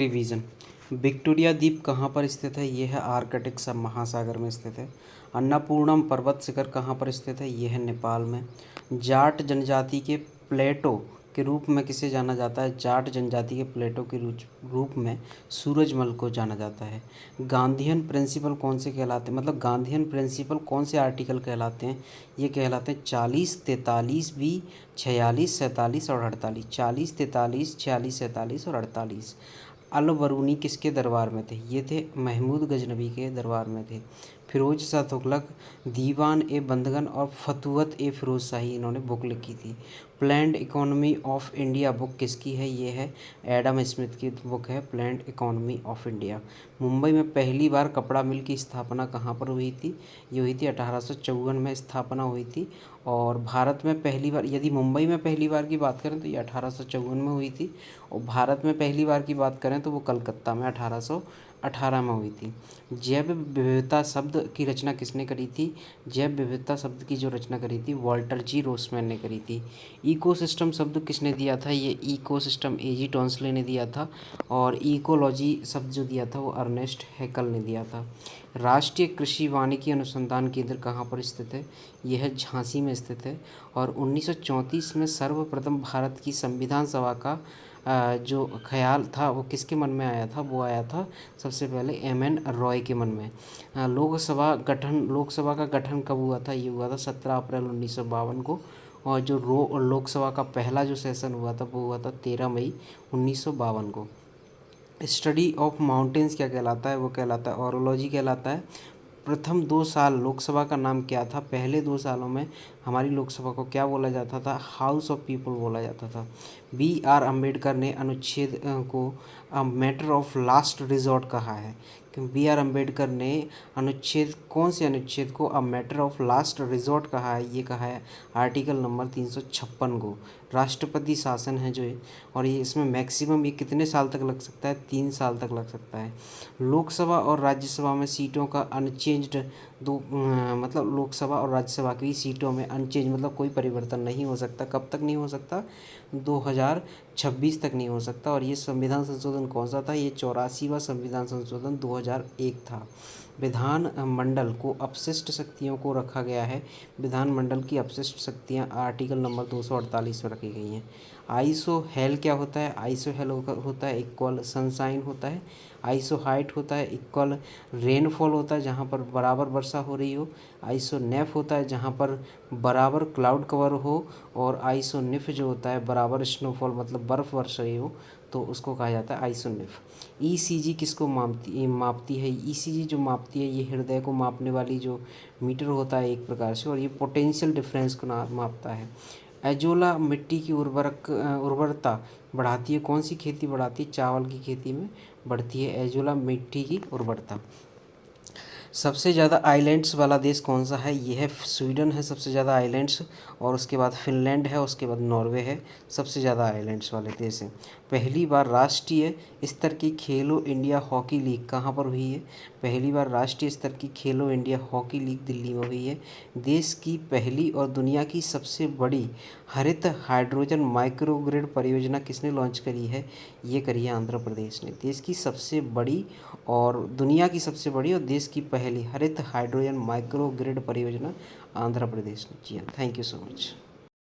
Revision. Victoria द्वीप कहाँ पर स्थित है? यह है आर्कटिक सब महासागर में स्थित है। अन्नपूर्णम पर्वत शिखर कहाँ पर स्थित है? यह है नेपाल में। जाट जनजाति के प्लेटो के रूप में किसे जाना जाता है? जाट जनजाति के प्लेटो के रूप में सूरजमल को जाना जाता है। गांधीयन प्रिंसिपल कौन से कहलाते हैं? मतलब गांधीयन प्रिंसिपल कौन से आर्टिकल कहलाते हैं? ये कहलाते हैं 40, 43 बी, 46, 47 और 48। 40, 43, 46, 47 और 48। अल बरूनी किसके दरबार में थे? ये थे महमूद गजनबी के दरबार में थे। फिरोज शाह तुगलक, दीवान ए बंदगन और फतुवत ए फिरोज शाही इन्होंने बुक लिखी थी। Planned economy of India book किसकी है? ये है एडम स्मिथ की बुक है planned economy of India. Mumbai में पहली बार कपड़ा मिल की स्थापना कहाँ पर हुई थी? ये हुई थी 1854 में स्थापना हुई थी। और भारत में पहली बार, यदि मुंबई में पहली बार की बात करें तो ये 1854 में हुई थी। और भारत में पहली बार की बात करें तो वो कलकत्ता में 1818 में हुई थी। जैव विविधता शब्द की रचना किसने करी थी? जैव विविधता शब्द की जो रचना करी थी वॉल्टर जी रोसमैन ने करी थी। इकोसिस्टम शब्द किसने दिया था? ये इकोसिस्टम एजी टॉन्सले ने दिया था। और इकोलॉजी शब्द जो दिया था वो अर्नेस्ट हैकल ने दिया था। राष्ट्रीय कृषि वानिकी अनुसंधान केंद्र कहाँ पर स्थित है? यह झांसी में स्थित है। और 1934 में सर्वप्रथम भारत की संविधान सभा का जो ख्याल था वो किसके मन में आया था? वो आया था सबसे पहले एम.एन. रॉय के मन में। लोकसभा का गठन कब हुआ था? ये हुआ था 17 अप्रैल 1952 को। और जो लोकसभा का पहला जो सेशन हुआ था वो हुआ था 13 मई 1952 को। स्टडी ऑफ माउंटेन्स क्या कहलाता है? वो कहलाता है ऑरोलॉजी कहलाता है। प्रथम 2 साल लोकसभा का नाम क्या था? पहले 2 सालों में हमारी लोकसभा को क्या बोला जाता था? हाउस ऑफ पीपल बोला जाता था। B.R. अम्बेडकर ने अनुच्छेद को मैटर ऑफ लास्ट रिजॉर्ट कहा है। B.R. अम्बेडकर ने कौन से अनुच्छेद को a matter of last resort कहा है? ये कहा है आर्टिकल नंबर 356 को। राष्ट्रपति शासन है जो और ये इसमें मैक्सिमम ये कितने साल तक लग सकता है? 3 साल तक लग सकता है। लोकसभा और राज्यसभा में सीटों का अनचेंज्ड मतलब लोकसभा और राज्यसभा की सीटों में अनचेंज मतलब कोई परिवर्तन नहीं हो सकता। कब तक नहीं हो सकता? 2026 तक नहीं हो सकता। और ये संविधान संशोधन कौन सा था? ये 84वां संविधान संशोधन 2001 था। विधान मंडल को अपशिष्ट शक्तियों को रखा गया है। विधानमंडल की अपशिष्ट शक्तियाँ आर्टिकल नंबर 248 में रखी गई हैं। आइसो हेल क्या होता है? आइसो हेल होता है इक्वल सनशाइन होता है। आइसो हाइट होता है इक्वल रेनफॉल होता है जहाँ पर बराबर वर्षा हो रही हो। आइसो नेफ होता है जहाँ पर बराबर क्लाउड कवर हो। और आइसो निफ जो होता है बराबर स्नोफॉल मतलब बर्फ़ वर्ष रही हो तो उसको कहा जाता है आइसोनिफ। ईसीजी किसको मापती है? ईसीजी जो मापती है ये हृदय को मापने वाली जो मीटर होता है एक प्रकार से। और ये पोटेंशियल डिफरेंस को मापता है। एजोला मिट्टी की उर्वरता बढ़ाती है। कौन सी खेती बढ़ाती है? चावल की खेती में बढ़ती है एजोला मिट्टी की उर्वरता। सबसे ज़्यादा आइलैंड्स वाला देश कौन सा है? ये है स्वीडन है सबसे ज़्यादा आइलैंड्स। और उसके बाद फिनलैंड है, उसके बाद नॉर्वे है। सबसे ज़्यादा आइलैंड्स वाले देश हैं। पहली बार राष्ट्रीय स्तर की खेलो इंडिया हॉकी लीग कहाँ पर हुई है? पहली बार राष्ट्रीय स्तर की खेलो इंडिया हॉकी लीग दिल्ली में हुई है। देश की पहली और दुनिया की सबसे बड़ी हरित हाइड्रोजन माइक्रोग्रिड परियोजना किसने लॉन्च करी है? ये करी है आंध्र प्रदेश ने। देश की सबसे बड़ी और दुनिया की सबसे बड़ी और देश की पहली हरित हाइड्रोजन माइक्रो ग्रिड परियोजना आंध्र प्रदेश ने। जी हाँ, थैंक यू सो मच।